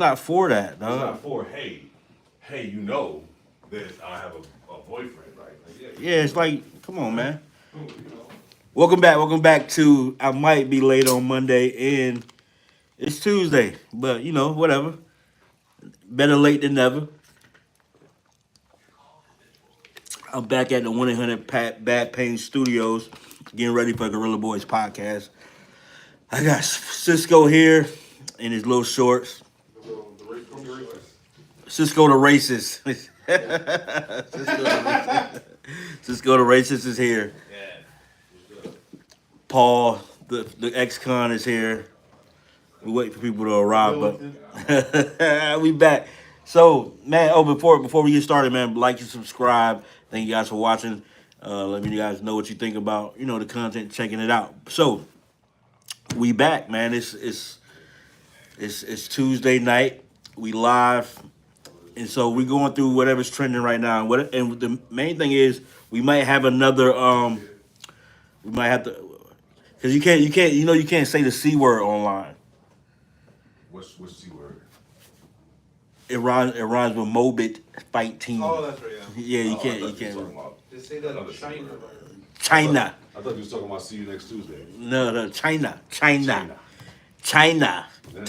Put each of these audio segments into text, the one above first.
not for that, It's dog. not for hey, you know that I have a boyfriend, right? Like, yeah, Yeah, it's like, come on, man. you know. Welcome back to I might be late on Monday, and it's Tuesday, but whatever. Better late than never. I'm back at the 1-800 Bad Pain Studios, getting ready for Gorilla Boys podcast. I got Cisco here in his little shorts. Cisco the racist. Cisco the racist is here. Paul, the ex-con is here. We wait for people to arrive, but we back. So, man, before we get started, man, like and subscribe. Thank you guys for watching. Let me guys know what you think about the content, checking it out. So, we back, man. It's Tuesday night. We live, and so we going through whatever's trending right now. And the main thing is we might have another. We might have to, because you can't say the C word online. What's C word? It rhymes with Mobit Fight Team. Oh, that's right. Yeah, you I can't. thought You can't. They say that in China. China. I thought you was talking about see you next Tuesday. No, China.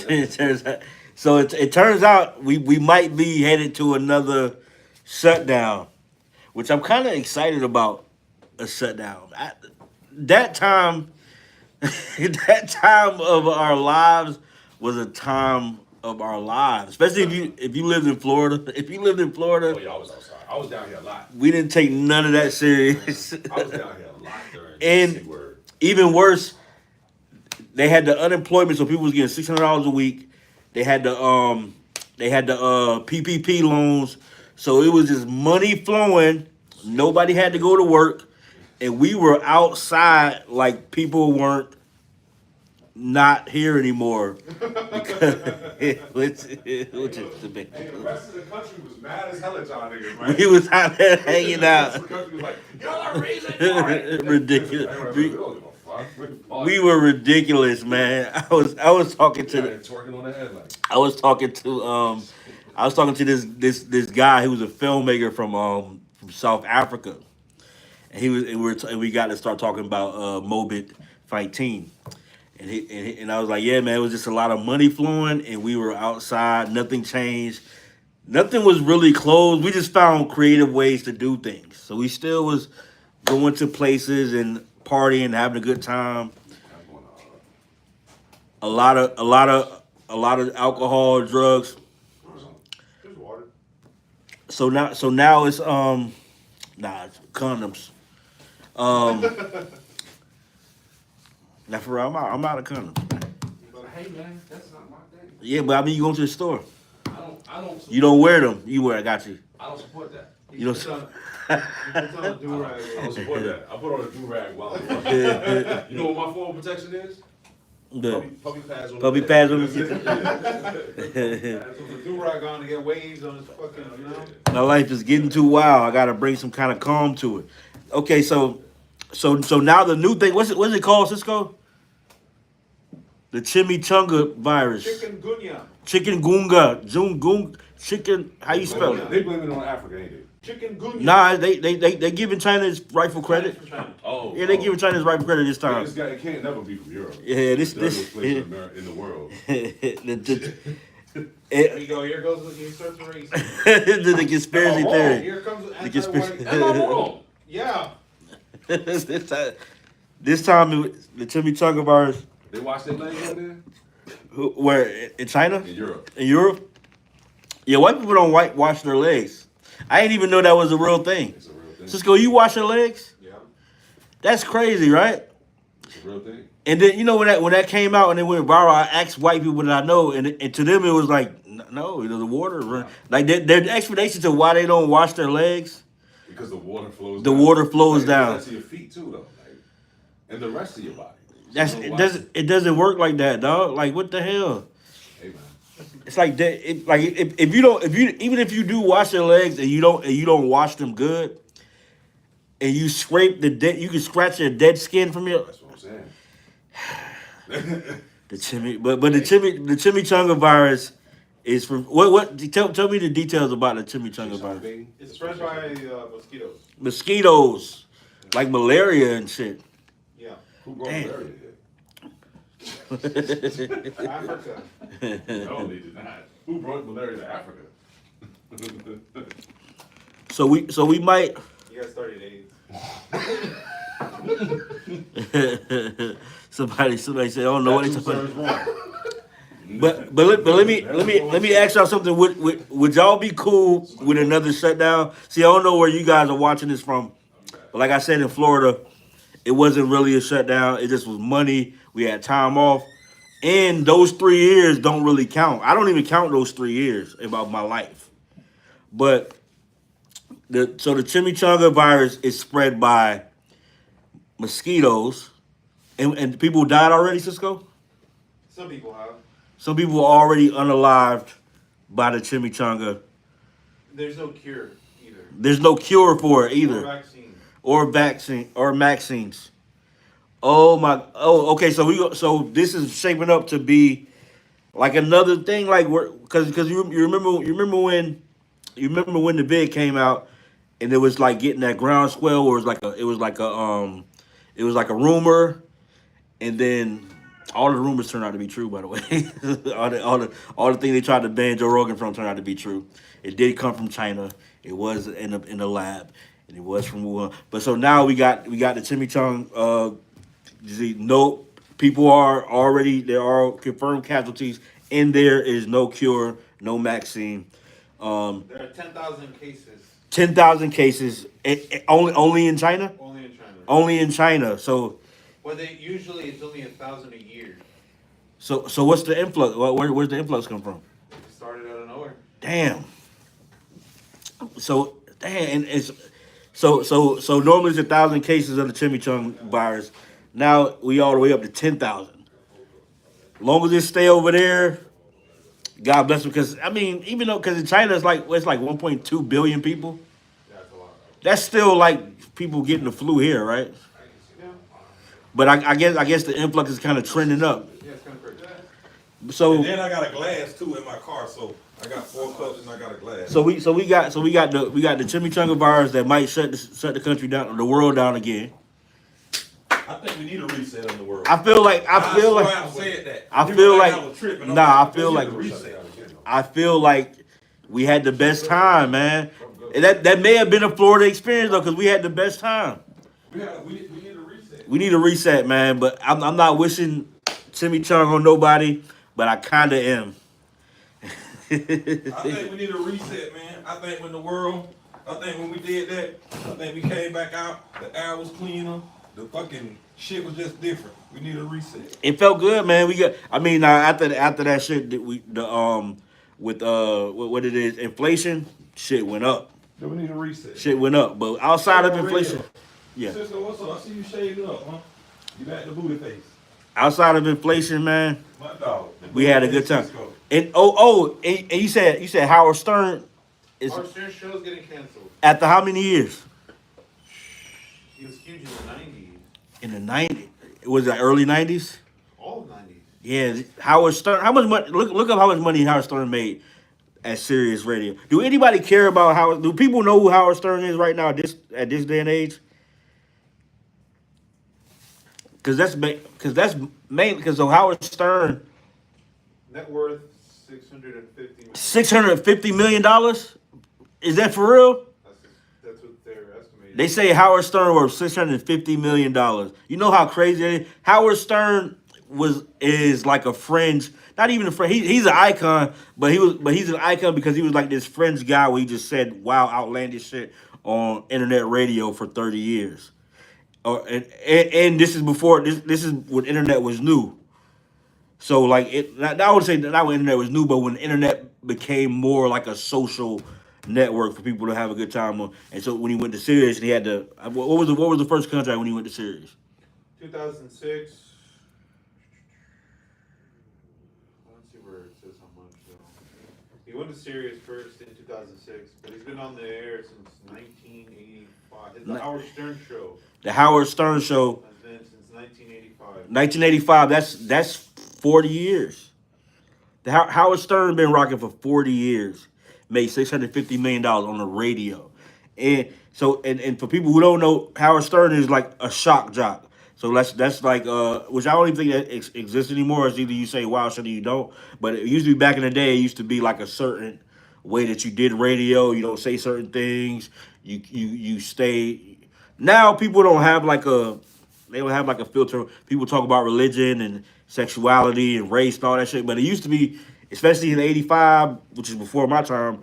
It turns out- so it turns out we might be headed to another shutdown, which I'm kind of excited about. A shutdown. That time, that time of our lives was a time of our lives, especially if you lived in Florida. If you lived in Oh Florida, yeah, I was outside. I was down here a lot. we didn't take none of that serious. I was down here a lot during And- the C word. Even worse, they had the unemployment, so people was getting $600 a week. They had the PPP loans, so it was just money flowing. Nobody had to go to work, and we were outside like people weren't not here anymore. which is the big. Hey, the rest of the country was mad as hell at y'all niggas, right? We was out there hanging The rest of out. the country was like, y'all are reason for it. Ridiculous. Everybody was like, we don't give a fuck. We were ridiculous, man. I was talking to twerking on the head like. I was talking to this guy who was a filmmaker from South Africa, and we got to start talking about Mobit Fight Team, and I was like, yeah, man, it was just a lot of money flowing, and we were outside. Nothing changed. Nothing was really closed. We just found creative ways to do things. So we still was going to places and partying, having a good time. A lot of alcohol, drugs. There's water. So now it's it's condoms. Now for real, I'm out of condoms. But hey, man, that's not my thing. Yeah, but I mean you go to the store. I don't. You don't wear them. You wear. I got you. I don't support that. You don't. You put on a do-rag. I don't support that. I put on a do-rag while I'm fucking. You know what my form of protection is? The Puppy pads on puppy the pads on the Put the do-rag on to get waves on his fucking, My life is getting too wild. I gotta bring some kind of calm to it. Okay, so now the new thing. What's it called, Cisco? The chimichanga virus. Chikungunya. Chicken. How you spell it? They blame it on Africa, ain't they? Chikungunya. Nah, they giving China its rightful credit. Oh. Yeah, they giving China its rightful credit this time. This guy it can't never be from Europe. Yeah, this place in the world. There you go. Here goes the search race. the conspiracy theory. Here comes the conspiracy- anti-white. Am I wrong? Yeah. this time the chimichanga virus. They wash their legs over there? Where in China? In Europe. In Europe? Yeah, white people don't wash their legs. I didn't even know that was a real thing. It's a real thing. Cisco, you wash your legs? Yeah. That's crazy, right? It's a real thing. And then when that came out and it went viral, I asked white people that I know, and to them it was like, no, the water run. Like their explanation to why they don't wash their legs. Because the water flows The down. water flows down. That's to your feet too, though. Like, and the rest of your body. It doesn't work like that, dog. Like what the hell? Hey, man. It's like that. Even if you do wash your legs and you don't wash them good, and you scrape you can scratch your dead skin from your That's what I'm saying. the chimichanga virus It's from what? Tell me the details about the chimichanga virus. It's spread by mosquitoes. Mosquitoes, like malaria and shit. Yeah. Who brought Damn. malaria Africa. here? No, they did not. Who brought malaria to Africa? So we might. You guys started AIDS. somebody said, I don't know what That's he's who talking serves about. wrong. But let me ask y'all something. Would y'all be cool with another shutdown? See, I don't know where you guys are watching this from, but like I said, in Florida, it wasn't really a shutdown. It just was money. We had time off, and those 3 years don't really count. I don't even count those 3 years about my life. But the chimichanga virus is spread by mosquitoes, and people died already, Cisco? Some people have. Some people are already unalived by the chimichanga. There's no cure either. There's no cure for it No either, vaccine. or vaccines. Oh my! Oh, okay. So this is shaping up to be like another thing, like because you remember when the vid came out and it was like getting that groundswell where it was like a rumor, and then all the rumors turned out to be true. By the way, all the things they tried to ban Joe Rogan from turned out to be true. It did come from China. It was in the lab, and it was from Wuhan. But so now we got the chimichanga disease. No, people there are confirmed casualties, and there is no cure, no vaccine. There are 10,000 cases. 10,000 cases. Only in China. Only in China. Only in China. So. Well, usually it's only 1,000 a year. So what's the influx? Where's the influx come from? It started out of nowhere. Damn. So and it's so normally it's 1,000 cases of the chimichanga virus. Now we all the way up to 10,000. Long as it stay over there, God bless them. Because I mean, even though because in China it's like 1.2 billion people. That's a lot. That's still like people getting the flu here, right? Yeah. But I guess the influx is kind of trending up. Yeah, it's kind of crazy. So And then I got a glass too in my car, so I got 4 cups and I got a glass. So we got the chimichanga virus that might shut the country down, the world down again. I think we need a reset in the world. I feel like I said that. I People feel think like I was tripping. nah. We need a reset. I feel like we had the best time, man. And that may have been a Florida experience though, because we had the best time. We need a reset. We need a reset, man. But I'm not wishing chimichanga on nobody, but I kind of am. I think we need a reset, man. I think when we did that, I think we came back out, the air was cleaner, the fucking shit was just different. We need a reset. It felt good, man. After that shit that what it is, inflation, shit went up. So we need a reset. Shit went up. But outside of inflation, yeah. Cisco, what's up? I see you shaved up, huh? You got the booty face. Outside of inflation, man, My dog. we had a good time. Cisco. And and you said Howard Stern is Our Stern show's getting canceled. after how many years? He was huge in the 90s. In the 90s. Was it early 90s? All 90s. Yeah, Howard Stern. How much money? Look up how much money Howard Stern made at Sirius Radio. Do anybody care about Howard? Do people know who Howard Stern is right now at this day and age? Because that's mainly because Howard Stern Net worth $650 million. $650 million. Is that for real? That's what they're estimating. They say Howard Stern worth $650 million. You know how crazy it is? Howard Stern is like a fringe, not even a friend. He's an icon, but he's an icon because he was like this fringe guy where he just said wild, outlandish shit on internet radio for 30 years. And this is before this is when internet was new. So like I would say not when internet was new, but when the internet became more like a social network for people to have a good time on. And so when he went to Sirius, he had to. What was the first contract when he went to Sirius? 2006. Let's see where it says how much. He went to Sirius first in 2006, but he's been on the air since 1985. It's the Howard Stern Show. The Howard Stern Show. Has been since 1985. 1985. That's 40 years. Howard Stern been rocking for 40 years, made $650 million on the radio, and so and for people who don't know, Howard Stern is like a shock jock. So that's like which I don't even think that exists anymore. It's either you say wow shit or you don't. But it used to be back in the day. It used to be like a certain way that you did radio. You don't say certain things. You stay. Now people don't have like a they don't have like a filter. People talk about religion and sexuality and race and all that shit. But it used to be, especially in '85, which is before my time,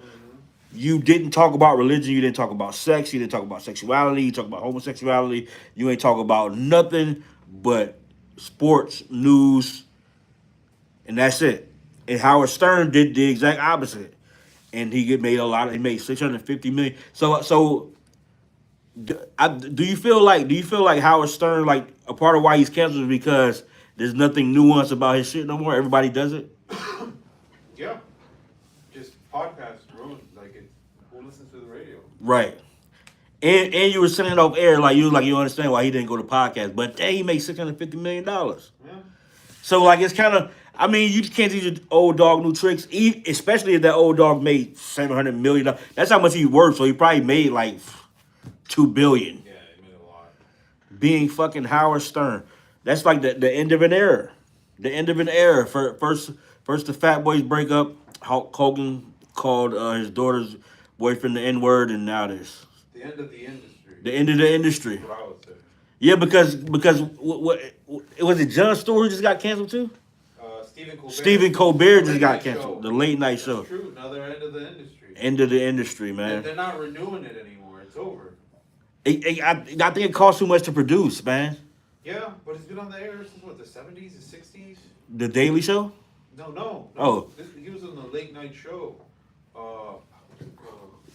you didn't talk about religion. You didn't talk about sex. You didn't talk about sexuality. You talk about homosexuality. You ain't talk about nothing but sports, news, and that's it. And Howard Stern did the exact opposite, and made a lot. He made 650 million. So do you feel like Howard Stern, like a part of why he's canceled is because there's nothing nuanced about his shit no more? Everybody does it. Yeah. Just podcasts ruined. Who listens to the radio? Right. And you were saying it off air like you understand why he didn't go to podcast, but dang, he made $650 million. Yeah. So like it's kind of, I mean, you can't teach an old dog new tricks, especially if that old dog made $700 million. That's how much he worked. So he probably made like $2 billion. Yeah, it made a lot. Being fucking Howard Stern. That's like the end of an era. The end of an era. First the Fat Boys break up. Hulk Hogan called his daughter's boyfriend the N-word, and now this. The end of the industry. The end of the industry. That's what I would say. Yeah, because what was it? Jon Stewart who just got canceled too. Stephen Colbert just got canceled. The late night show. That's true. Another end of the industry. End of the industry, man. They're not renewing it anymore. It's over. I think it costs too much to produce, man. Yeah, but it's been on the air since what, the 70s, the 60s? The Daily Show. No. Oh. He was on the late night show.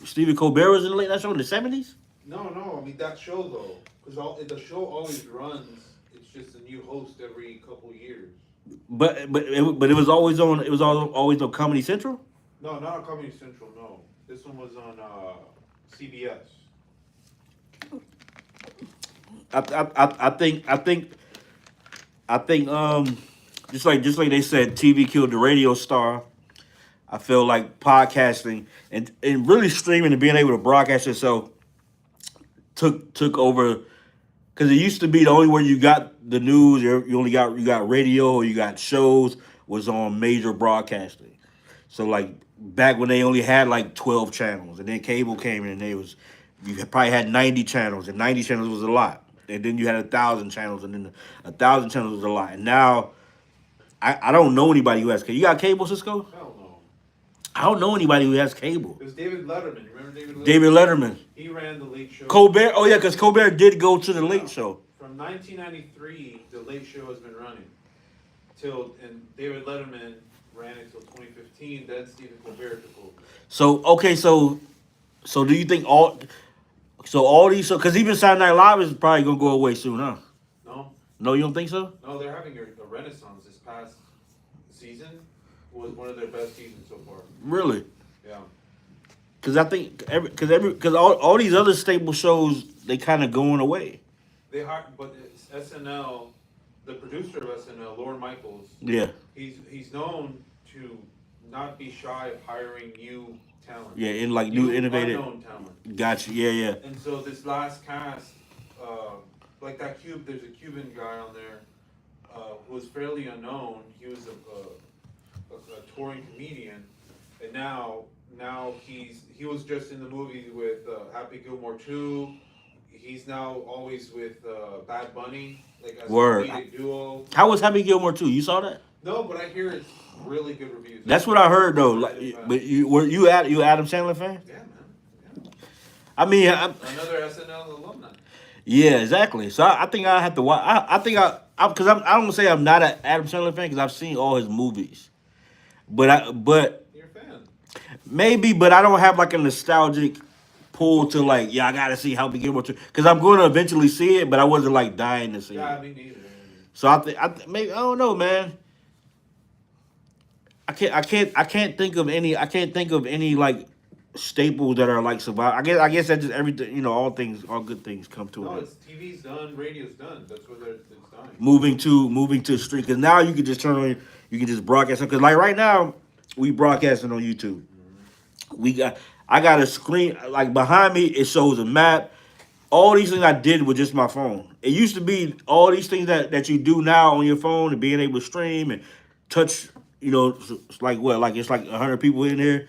Stephen Colbert was in the late night show in the 70s. No. I mean that show though, because the show always runs. It's just a new host every couple years. But it was always on. It was always on Comedy Central. No, not on Comedy Central. No, this one was on CBS. I think just like they said, TV killed the radio star. I feel like podcasting and really streaming and being able to broadcast yourself took over, because it used to be the only way you got the news, you got radio or you got shows was on major broadcasting. So like back when they only had like 12 channels, and then cable came in, and you probably had 90 channels, and 90 channels was a lot. And then you had 1,000 channels, and then 1,000 channels was a lot. And now I don't know anybody who has cable. You got cable, Cisco? Hell no. I don't know anybody who has cable. It was David Letterman. Remember David Letterman? David Letterman. He ran the Late Show. Colbert. Oh yeah, because Colbert did go to the Late Show. From 1993, the Late Show has been running and David Letterman ran it till 2015. Then Stephen Colbert took over. So do you think all these shows? Because even Saturday Night Live is probably gonna go away soon, huh? No, you don't think so? No, they're having a renaissance. This past season was one of their best seasons so far. Really? Yeah. Because I think because all these other staple shows, they kind of going away. But it's SNL, the producer of SNL, Lorne Michaels. Yeah. He's known to not be shy of hiring new talent. Yeah, in like new innovative. Unknown talent. Gotcha. Yeah. And so this last cast, like there's a Cuban guy on there who was fairly unknown. He was a touring comedian, and now he was just in the movie with Happy Gilmore 2. He's now always with Bad Bunny, like as a comedic duo. How was Happy Gilmore 2? You saw that? No, but I hear it's really good reviews. That's what I heard though. Like, but you Adam Sandler fan? Yeah, man. Yeah. I mean, another SNL alumni. Yeah, exactly. So I think I have to watch. I think because I don't say I'm not an Adam Sandler fan because I've seen all his movies, but you're a fan. Maybe, but I don't have like a nostalgic pull to like, I gotta see Happy Gilmore 2 because I'm going to eventually see it, but I wasn't like dying to see it. Yeah, me neither. So maybe I don't know, man. I can't think of any like staples that are like survive. I guess that just everything, all good things come to it. No, it's TV's done, radio's done. That's what it's done. Moving to street, because now you can just turn on You can just broadcast because like right now we broadcasting on YouTube. I got a screen like behind me. It shows a map. All these things I did with just my phone. It used to be all these things that you do now on your phone and being able to stream and touch. You know, it's like what? Like it's like 100 people in here.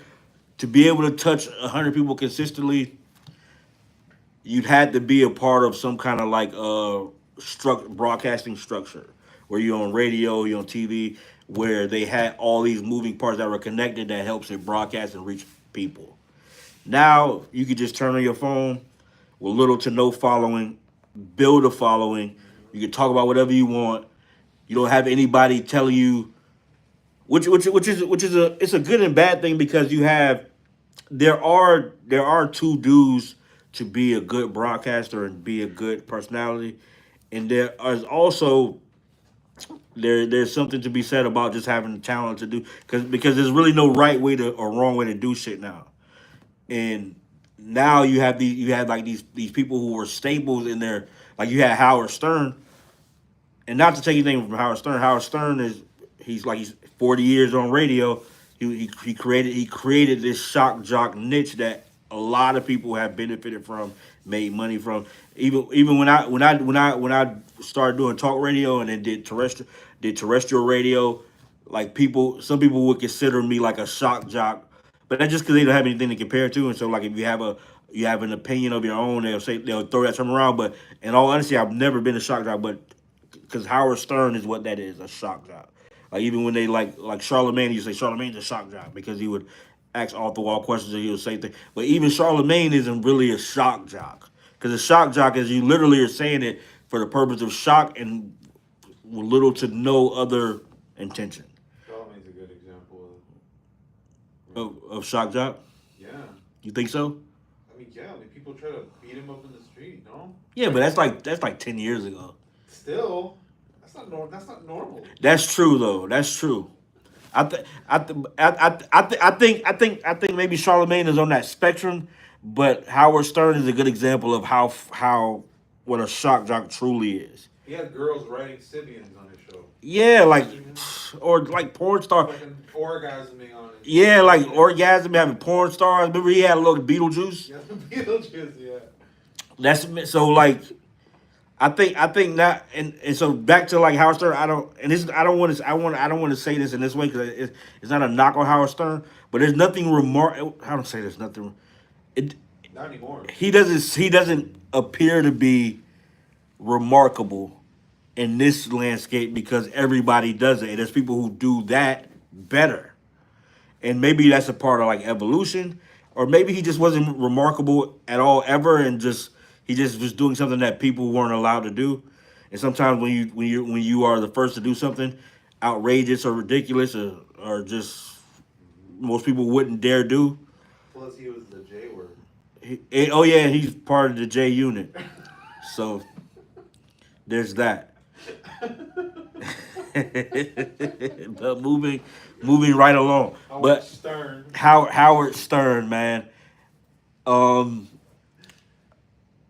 To be able to touch 100 people consistently, you'd had to be a part of some kind of like broadcasting structure where you're on radio, you're on TV, where they had all these moving parts that were connected that helps it broadcast and reach people. Now you can just turn on your phone with little to no following, build a following. You can talk about whatever you want. You don't have anybody telling you, which is it's a good and bad thing because there are two dues to be a good broadcaster and be a good personality, and there is also there's something to be said about just having the talent to do because there's really no right way to or wrong way to do shit now, and now you have like these people who were staples in there, like you had Howard Stern, and not to take anything from Howard Stern. Howard Stern he's 40 years on radio. He created this shock jock niche that a lot of people have benefited from, made money from. Even when I started doing talk radio and then did terrestrial radio, like some people would consider me like a shock jock, but that's just because they don't have anything to compare to. And so like if you have an opinion of your own, they'll throw that term around. But in all honesty, I've never been a shock jock, but because Howard Stern is what that is, a shock jock. Like even when they like Charlemagne, you say Charlemagne's a shock jock because he would ask off the wall questions and he would say things. But even Charlemagne isn't really a shock jock because a shock jock is you literally are saying it for the purpose of shock and with little to no other intention. Charlemagne's a good example Of shock jock. Yeah. You think so? I mean, people try to beat him up in the street, no? Yeah, but that's like 10 years ago. Still, that's not normal. That's true though. That's true. I think maybe Charlemagne is on that spectrum, but Howard Stern is a good example of how what a shock jock truly is. He had girls writing Sibians on his show. Yeah, like or like porn star. Like an orgasming on it. Yeah, like orgasm having porn stars. Remember he had a little Beetlejuice. Yeah, Beetlejuice. Yeah. That's so like. I think that and so back to like Howard Stern. I don't want to say this in this way because it's not a knock on Howard Stern, but there's nothing remarkable. How to say there's nothing. Not anymore. He doesn't appear to be remarkable in this landscape because everybody does it. And there's people who do that better, and maybe that's a part of like evolution, or maybe he just wasn't remarkable at all ever, and he just was doing something that people weren't allowed to do. And sometimes when you are the first to do something outrageous or ridiculous or just most people wouldn't dare do. Plus, he was the J word. He's part of the J unit. So there's that. But moving right along. Howard Stern, man.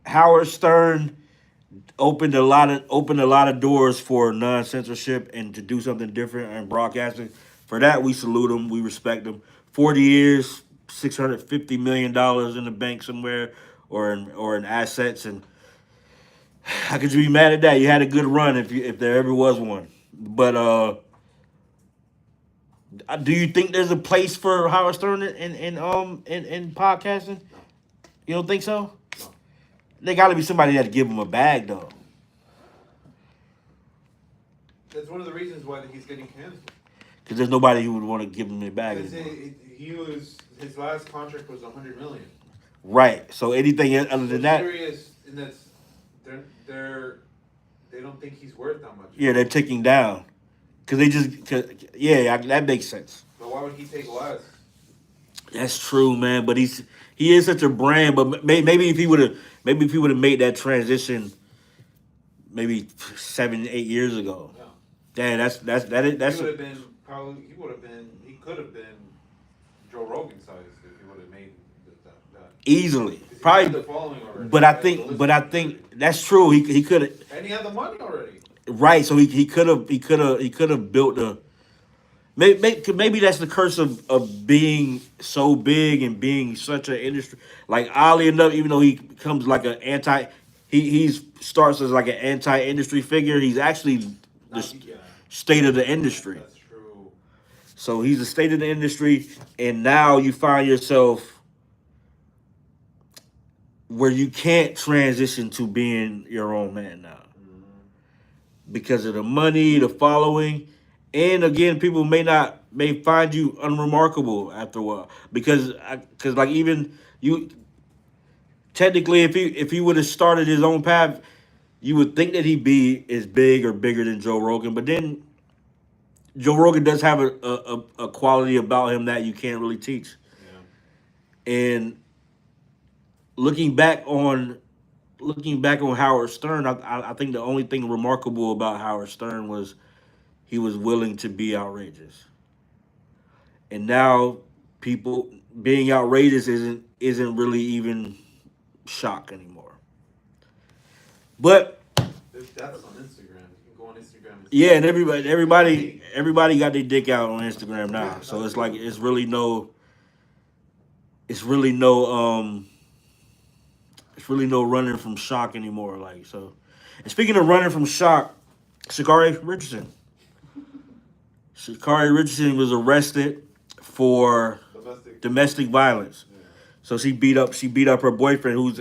Howard Stern opened a lot of doors for non-censorship and to do something different in broadcasting. For that, we salute him. We respect him. 40 years, $650 million in the bank somewhere, or in assets, and how could you be mad at that? You had a good run if there ever was one. But do you think there's a place for Howard Stern in podcasting? You don't think so? There got to be somebody that give him a bag, though. That's one of the reasons why he's getting canceled. Because there's nobody who would want to give him a bag. His last contract was $100 million. Right. So anything other than that, serious, and that's they don't think he's worth that much. Yeah, they're ticking down. That makes sense. But why would he take less? That's true, man. But he is such a brand. But maybe if he would have made that transition, maybe 7-8 years ago. Yeah. That's He could have been Joe Rogan size if he would have made that. Easily. He Probably. had the following already. But I think that's true. He could have. And he had the money already. Right. So he could have built Maybe that's the curse of being so big and being such an industry. Like oddly enough, even though he becomes like an he starts as like an anti-industry figure. He's actually the state of the industry. That's true. So he's the state of the industry, and now you find yourself where you can't transition to being your own man now because of the money, the following, and again, people may find you unremarkable after a while because like even you technically if he would have started his own path, you would think that he'd be as big or bigger than Joe Rogan, but then Joe Rogan does have a quality about him that you can't really teach. Yeah. And looking back on Howard Stern, I think the only thing remarkable about Howard Stern was he was willing to be outrageous. And now people being outrageous isn't really even shock anymore. But That's on Instagram. You can go on Instagram. And yeah, and everybody got their dick out on Instagram now. So it's like it's really no running from shock anymore. Like so. And speaking of running from shock, Sha'Carri Richardson. Sha'Carri Richardson was arrested for domestic violence. Yeah. So she beat up her boyfriend who's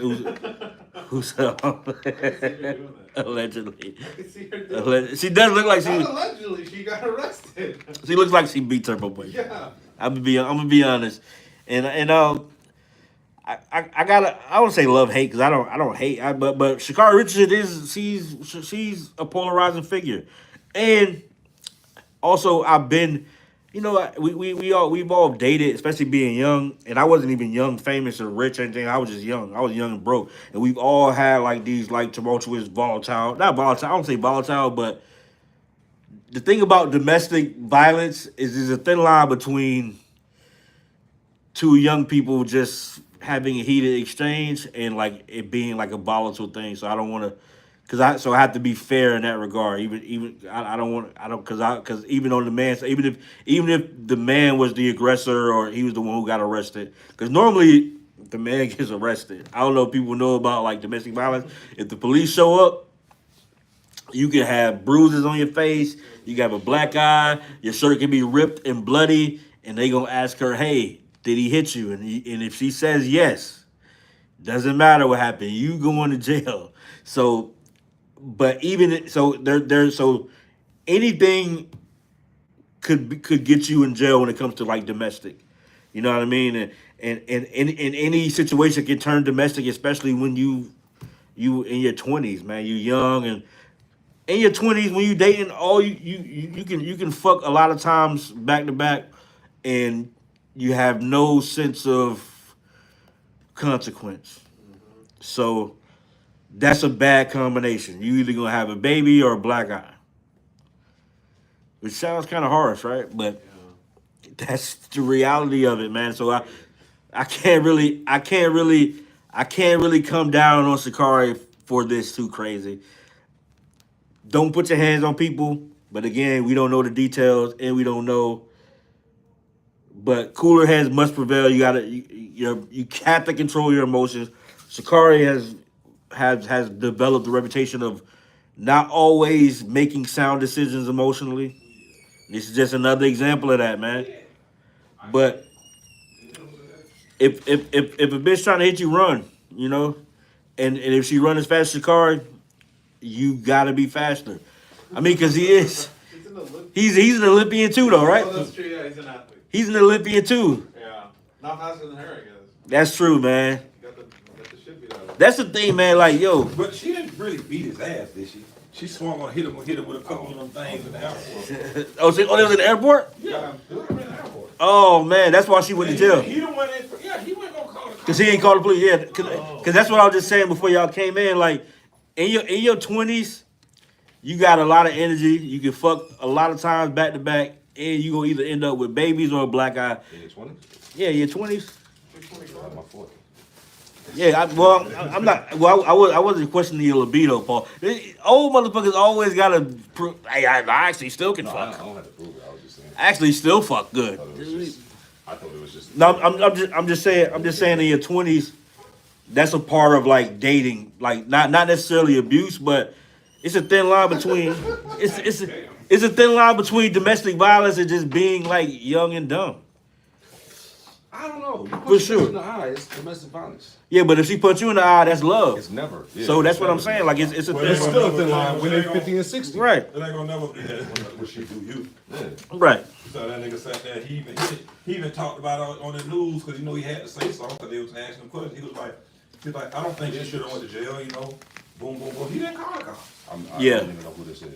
allegedly. I can see her doing She does look like Not allegedly, she got arrested. she looks like she beats her boyfriend. Yeah. I'm gonna be honest, and I don't say love hate because I don't hate, but Sha'Carri Richardson she's a polarizing figure, and also I've been, we've all dated, especially being young, and I wasn't even young, famous or rich or anything. I was just young. I was young and broke, and we've all had like these like tumultuous, not volatile. I don't say volatile, but the thing about domestic violence is there's a thin line between two young people just having a heated exchange and like it being like a volatile thing. So I don't want to, I have to be fair in that regard. Even because even on the man, even if the man was the aggressor or he was the one who got arrested, because normally the man gets arrested. I don't know if people know about like domestic violence. If the police show up, you can have bruises on your face. You can have a black eye. Your shirt can be ripped and bloody, and they gonna ask her, "Hey, did he hit you?" And if she says yes, doesn't matter what happened. You going to jail. So, but even so, so anything could get you in jail when it comes to like domestic. You know what I mean? And any situation can turn domestic, especially when you in your 20s, man. You young and in your 20s when you dating, all you can fuck a lot of times back to back, and you have no sense of consequence. So that's a bad combination. You either gonna have a baby or a black eye. Which sounds kind of harsh, right? But that's the reality of it, man. So I can't really come down on Sha'Carri for this too crazy. Don't put your hands on people, but again, we don't know the details and we don't know. But cooler heads must prevail. You have to control your emotions. Sha'Carri has developed a reputation of not always making sound decisions emotionally. This is just another example of that, man. But if a bitch trying to hit you, run, and if she run as fast as Sha'Carri, you gotta be faster. I mean, because he is. He's an Olympian too, though, right? Oh, that's true. Yeah, he's an athlete. He's an Olympian too. Yeah, not faster than her, I guess. That's true, man. Got the shit beat out of her. That's the thing, man. Like, yo, But she didn't really beat his ass, did she? She swung on hit him with a couple of them things in the airport. oh, they was in the airport. Yeah, they were in the airport. Oh man, that's why she went to jail. He done went in. He wasn't gonna call the Cause he ain't called the police. Yeah, cause that's what I was just saying before y'all came in. Like, in your 20s, you got a lot of energy. You can fuck a lot of times back to back, and you gonna either end up with babies or a black eye. In your 20s? Yeah, your 20s. I'm my 40. Yeah, I'm not. Well, I wasn't questioning your libido, Paul. Old motherfuckers always gotta prove. Hey, I actually still can No, fuck. I don't have to prove it. I was just saying Actually, still fuck good. I thought it was just. No, I'm just saying in your 20s, that's a part of like dating, like not necessarily abuse, but it's a thin line between it's a thin line between domestic violence and just being like young and dumb. I don't know. You For punch sure. in the eye, it's domestic violence. Yeah, but if she puts you in the eye, that's love. It's never. Yeah, So that's it's what I'm never saying. Like it's a Well, thin It's still a thin line when they're 50 and 60. right, It ain't gonna never be what she do you. Yeah. right. So that nigga sat there. He even talked about it on the news because you know he had to say something because they was asking him questions. He was like, I don't think she should have went to jail. You know, boom, boom, boom. He didn't call the cops. I Yeah. don't even know who this is.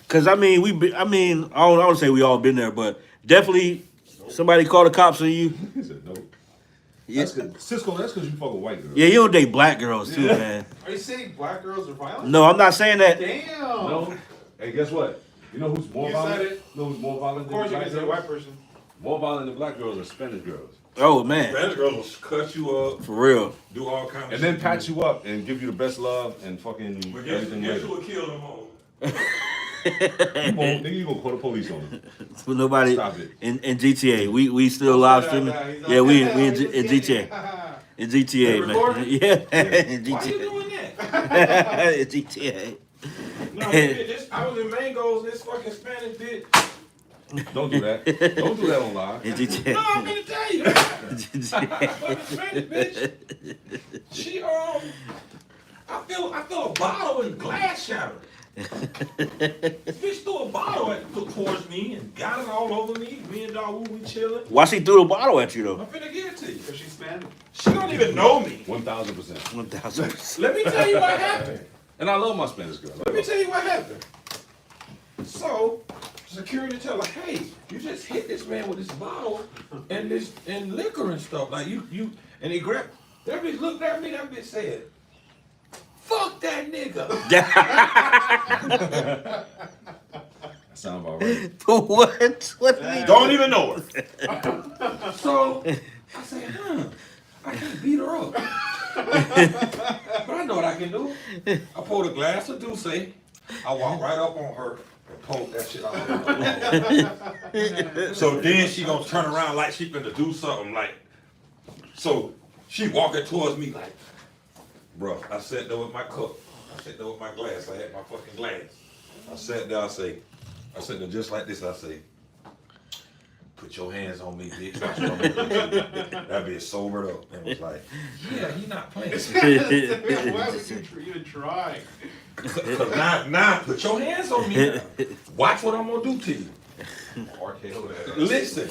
Cause I mean I don't say we all been there, but definitely somebody call the cops on you. He said no. Yeah, That's good. Cisco, that's because you fuck with white girls. yeah, you don't date black girls too, man. Are you saying black girls are violent? No, I'm not saying that. Damn. No. Hey, guess what? You know who's more You violent? said it. You know who's more violent Of than course you black can say girls? white person. More violent than black girls are Spanish girls. Oh man, Spanish girls will cut you up, for real. do all kinds of And then shit. pat you up and give you the best love and fucking But everything guess later. who would kill them all? You won't, nigga, you gonna call the police on them. For nobody Stop it. in GTA, we still live streaming. Yeah, we in GTA. In GTA, They man. recording? Yeah, in Why you GTA. doing that? In GTA. No, bitch, I was in Mango's. This fucking Spanish bitch. Don't do that. Don't do that on live. In GTA. No, I'm gonna tell you. Fucking Spanish bitch. She I feel a bottle and glass shattered. This bitch threw a bottle towards me and got it all over me. Me and Dawood, we chilling. Why she threw the bottle at you though? I'm finna give it to you. Because she's Spanish. She don't even know me. 1000%. 1000%. Let me tell you what happened. And I love my Spanish girl. Let me tell you what happened. So, security tell her, hey, you just hit this man with this bottle and liquor and stuff. Like you and he grabbed that bitch looked at me, that bitch said, fuck that nigga. Sound about right. What? What did he do? Don't even know her. So I said, I can't beat her up. But I know what I can do. I poured a glass of Douce. I walked right up on her and pulled that shit out of her. So then she gonna turn around like she gonna do something like. So she walking towards me like, bro, I sat there with my cup. I sat there with my glass. I had my fucking glass. I sat there, I sat there just like this, I say, put your hands on me, bitch. That's what I'm gonna do to you. That bitch sobered up and was like, yeah, he not playing. Why would you even try? Cause now put your hands on me now. Watch what I'm gonna do to you. RKO that. Listen,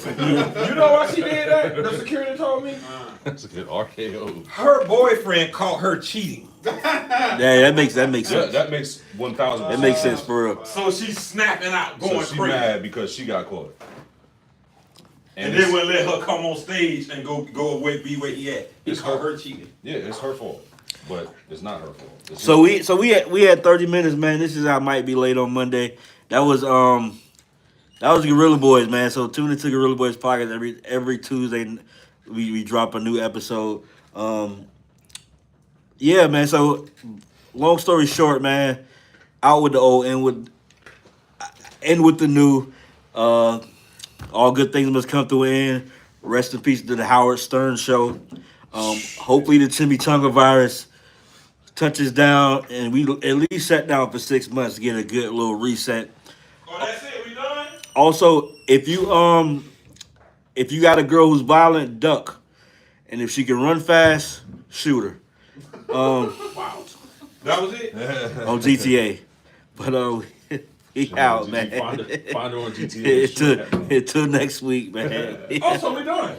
you know why she did that? The security told me? That's a good RKO. Her boyfriend caught her cheating. Yeah, that makes Yeah, sense. that makes 1000%. That makes sense for real. So she's snapping out, going So she crazy. mad because she got caught. And then we'll let her come on stage and go away, be where he at. He It's caught her. her cheating. Yeah, it's her fault, but it's not her fault. It's So his we had 30 minutes, man. This is I might be late on Monday. That was Gorilla Boys, man. So tune into Gorilla Boys podcast every Tuesday. We drop a new episode. Yeah, man. So long story short, man, out with the old, in with the new. All good things must come to an end. Rest in peace to the Howard Stern show. Hopefully the chimichanga virus touches down and we at least sat down for 6 months to get a good little reset. Oh, that's it? We done? Also, if you got a girl who's violent, duck. And if she can run fast, shoot her. Wow. That was it? On GTA. But we out, man. Find her on GTA. Until next week, man. Oh, so we done.